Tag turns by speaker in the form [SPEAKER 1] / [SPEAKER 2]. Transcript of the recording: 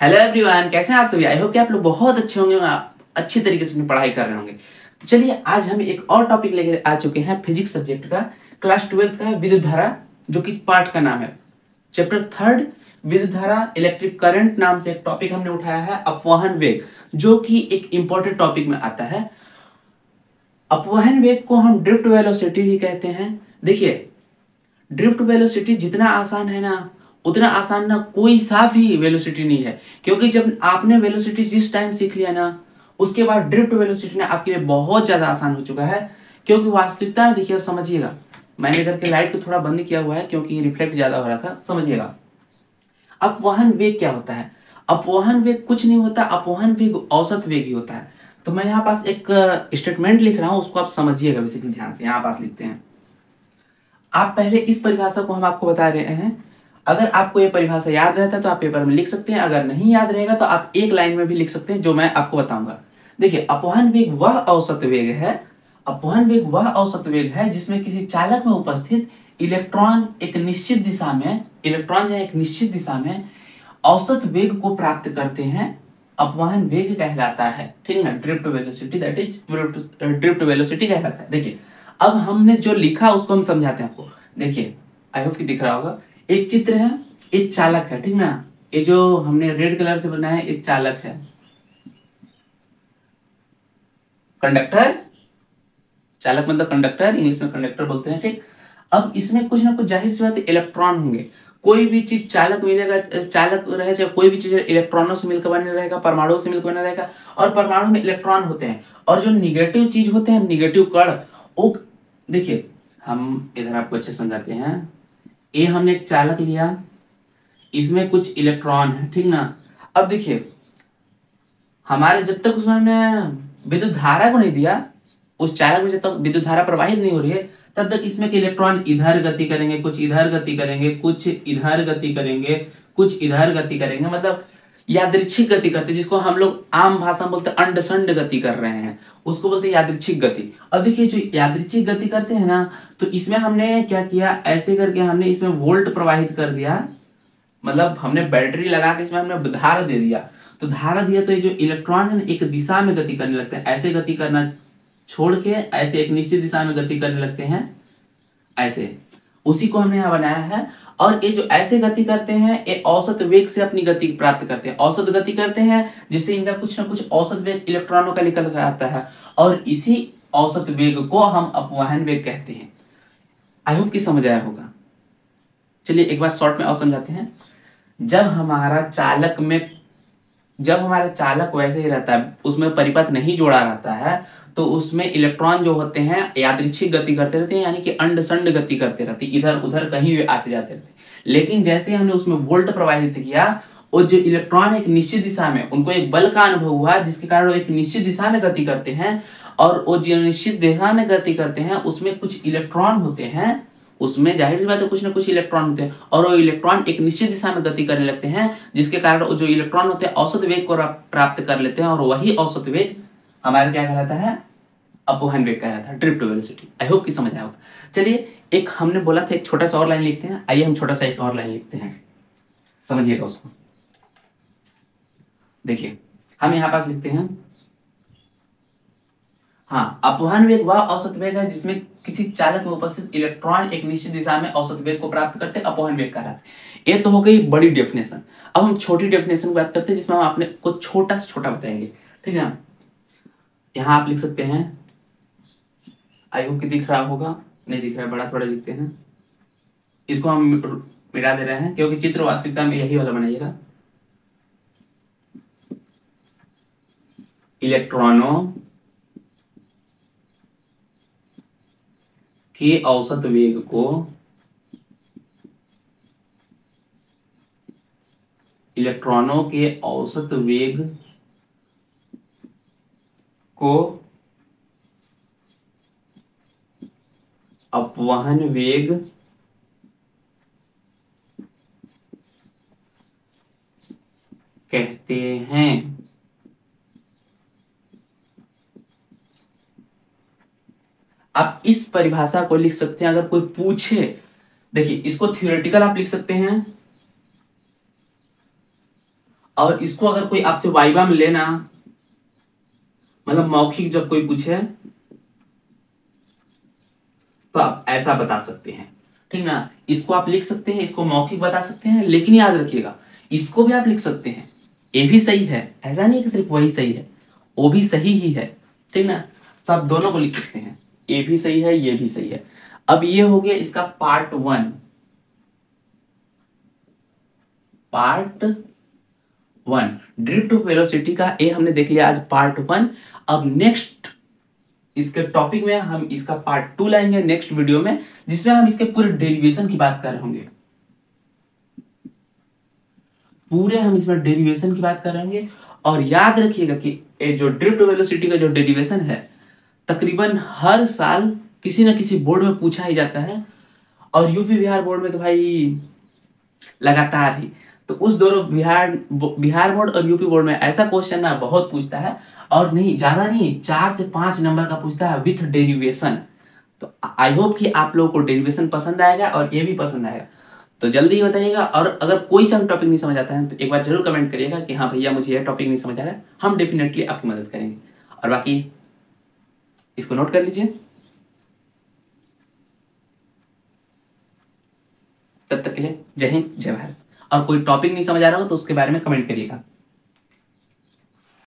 [SPEAKER 1] Hello everyone, कैसे हैं आप सभी। आई होप कि आप लोग बहुत अच्छे होंगे, आप अच्छी तरीके से अपनी पढ़ाई कर रहे होंगे। तो चलिए आज हम एक और टॉपिक लेके आ चुके हैं फिजिक्स सब्जेक्ट का, क्लास 12 का है विद्युत धारा, जो कि पार्ट का नाम है चैप्टर 3 विद्युत धारा इलेक्ट्रिक करंट नाम से एक टॉपिक हमने उठाया है, अपवहन वेग, जो कि एक इंपॉर्टेंट टॉपिक में आता है। अपवहन वेग को हम ड्रिफ्ट वेलोसिटी भी कहते हैं। देखिए, ड्रिफ्ट वेलोसिटी जितना आसान है ना, उतना आसान ना कोई सा भी वेलोसिटी नहीं है, क्योंकि जब आपने वेलोसिटी जिस टाइम सीख लिया ना, उसके बाद ड्रिफ्ट वेलोसिटी ना आपके लिए बहुत ज्यादा आसान हो चुका है। क्योंकि वास्तविकता में देखिए, अब समझिएगा, मैंने इधर के लाइट को थोड़ा बंद किया हुआ है क्योंकि रिफ्लेक्ट ज्यादा हो रहा था। समझिएगा, अपवहन वेग क्या होता है। अपवहन वेग कुछ नहीं होता, अपवहन वेग औसत वेग ही होता है। तो मैं यहाँ पास एक स्टेटमेंट लिख रहा हूँ, उसको आप समझिएगा बेसिकली ध्यान से। यहाँ पास लिखते हैं, आप पहले इस परिभाषा को हम आपको बता रहे हैं। अगर आपको ये परिभाषा याद रहता है तो आप पेपर में लिख सकते हैं, अगर नहीं याद रहेगा तो आप एक लाइन में भी लिख सकते हैं, जो मैं आपको बताऊंगा। देखिए, अपवहन वेग वह औसत वेग है, अपवहन वेग वह औसत वेग है जिसमें किसी चालक में उपस्थित इलेक्ट्रॉन एक निश्चित दिशा में, इलेक्ट्रॉन जो एक निश्चित दिशा में औसत वेग को प्राप्त करते हैं। अपवहन वेग कहलाता है, ठीक है ना। Drift velocity, that is drift velocity कहलाता है। देखिए, अब हमने जो लिखा उसको हम समझाते हैं आपको। देखिए, आई होप कि दिख रहा होगा, एक चित्र है, एक चालक है, ठीक ना। ये जो हमने रेड कलर से बनाया है, एक चालक है, कंडक्टर। चालक मतलब कंडक्टर, इंग्लिश में कंडक्टर बोलते हैं, ठीक। अब इसमें कुछ ना कुछ जाहिर सी बात है इलेक्ट्रॉन होंगे। कोई भी चीज चालक मिलेगा, चालक रहे, चाहे कोई भी चीज इलेक्ट्रॉनों से मिलकर बने रहेगा, परमाणुओं से मिलकर बना रहेगा, और परमाणु में इलेक्ट्रॉन होते हैं। और जो निगेटिव चीज होते हैं, निगेटिव कण, वो देखिए, हम इधर आपको अच्छे समझाते हैं। ये हमने एक चालक लिया, इसमें कुछ इलेक्ट्रॉन है, ठीक ना। अब देखिए, हमारे जब तक उसमें हमने विद्युत धारा को नहीं दिया, उस चालक में जब तक विद्युत धारा प्रवाहित नहीं हो रही है, तब तक इसमें के इलेक्ट्रॉन इधर गति करेंगे, कुछ इधर गति करेंगे, कुछ इधर गति करेंगे, कुछ इधर गति करेंगे, मतलब यादृच्छिक गति करते हैं, जिसको हम लोग आम भाषा में बोलते हैं अंडसंड गति कर रहे हैं, उसको बोलते हैं यादृच्छिक गति। अब देखिए, जो यादृच्छिक गति करते हैं ना, तो इसमें हमने क्या किया, ऐसे करके हमने इसमें वोल्ट प्रवाहित कर दिया, मतलब हमने बैटरी लगा के इसमें हमने धारा दे दिया। तो धारा दिया तो ये जो इलेक्ट्रॉन है एक दिशा में गति करने लगते हैं, ऐसे गति करना छोड़ के ऐसे एक निश्चित दिशा में गति करने लगते हैं, ऐसे। उसी को हमने यहाँ बनाया है। और ये जो ऐसे गति करते हैं, ये औसत वेग से अपनी गति प्राप्त करते हैं, औसत गति करते हैं, जिससे इनका कुछ ना कुछ औसत वेग इलेक्ट्रॉनों का निकल कर आता है, और इसी औसत वेग को हम अपवहन वेग कहते हैं। आई होप कि समझ आया होगा। चलिए एक बार शॉर्ट में और समझाते हैं। जब हमारा चालक वैसे ही रहता है, उसमें परिपथ नहीं जोड़ा रहता है, तो उसमें इलेक्ट्रॉन जो होते हैं यादृच्छिक गति करते रहते हैं, यानी कि अंडसंड गति करते रहते हैं, इधर उधर कहीं भी आते जाते रहते हैं। लेकिन जैसे हमने उसमें वोल्ट प्रवाहित किया, और जो इलेक्ट्रॉन एक निश्चित दिशा में, उनको एक बल का अनुभव हुआ, जिसके कारण वो एक निश्चित दिशा में गति करते हैं, और वो जो निश्चित दिशा में गति करते हैं उसमें कुछ इलेक्ट्रॉन होते हैं, उसमें जाहिर सी बात है कुछ ना कुछ इलेक्ट्रॉन होते हैं, और वो इलेक्ट्रॉन एक निश्चित दिशा में गति करने लगते हैं, जिसके कारण जो इलेक्ट्रॉन होते हैं औसत वेग को प्राप्त कर लेते हैं, और वही औसत वेग हमारा क्या कहलाता है, अपवहन वेग कहलाता है, ड्रिफ्ट वेलोसिटी। आई होप कि समझ आया होगा। चलिए, एक हमने बोला था एक छोटा सा और लाइन लिखते हैं, आइए हम छोटा सा एक और लाइन लिखते हैं, समझिएगा उसको। देखिए, हम यहाँ पास लिखते हैं, हाँ, अपवहन वेग वह औसत वेग है जिसमें किसी चालक में उपस्थित इलेक्ट्रॉन एक निश्चित दिशा में औसत वेग को प्राप्त करते हैं, अपवहन वेग कहलाता है। ये तो हो गई बड़ी डेफिनेशन। अब हम छोटी डेफिनेशन की बात करते हैं, जिसमें हम आपने को छोटा से छोटा बताएंगे, ठीक है। यहाँ आप लिख सकते हैं, आई होप कि दिख रहा होगा, नहीं दिख रहा है, बड़ा थोड़ा लिखते हैं, इसको हम मिटा दे रहे हैं क्योंकि चित्र वास्तविकता में यही वाला बनाइएगा। इलेक्ट्रॉनों के औसत वेग को इलेक्ट्रॉनों के औसत वेग को अपवहन वेग कहते हैं। आप इस परिभाषा को लिख सकते हैं अगर कोई पूछे। देखिए, इसको थ्योरेटिकल आप लिख सकते हैं, और इसको अगर कोई आपसे वाइवा में लेना, मतलब मौखिक जब कोई पूछे तो आप ऐसा बता सकते हैं, ठीक ना। इसको आप लिख सकते हैं, इसको मौखिक बता सकते हैं, लेकिन याद रखिएगा इसको भी आप लिख सकते हैं, ये भी सही है, ऐसा नहीं है कि सिर्फ वही सही है, वो भी सही ही है, ठीक ना। तो आप दोनों को लिख सकते हैं, ये भी सही है, ये भी सही है। अब ये हो गया इसका part 1। Part 1 drift of velocity का ये हमने देख लिया आज, पार्ट 1। अब नेक्स्ट इसके टॉपिक में हम इसका पार्ट 2 लाएंगे नेक्स्ट वीडियो में, जिसमें हम इसके पूरे डेरिवेशन की बात कर रहे होंगे, पूरे हम इसमें डेरिवेशन की बात कर रहे होंगे। और याद रखिएगा कि ये जो ड्रिफ्ट वेलोसिटी का जो डेरिवेशन है तकरीबन हर साल किसी न किसी बोर्ड में पूछा ही जाता है, और यूपी बिहार बोर्ड में तो भाई लगातार ही। तो उस दोनों बिहार बोर्ड और यूपी बोर्ड में ऐसा क्वेश्चन ना बहुत पूछता है, और नहीं ज्यादा नहीं, 4 से 5 नंबर का पूछता है विथ डेरिवेशन। तो आई होप कि आप लोगों को डेरिवेशन पसंद आएगा और ये भी पसंद आएगा। तो जल्दी ही बताइएगा, और अगर कोई सा टॉपिक नहीं समझ आता है तो एक बार जरूर कमेंट करिएगा कि हाँ भैया मुझे यह टॉपिक नहीं समझ आ रहा है, हम डेफिनेटली आपकी मदद करेंगे। और बाकी इसको नोट कर लीजिए। तब तक के लिए जय हिंद जय भारत। और कोई टॉपिक नहीं समझ आ रहा हो तो उसके बारे में कमेंट करिएगा।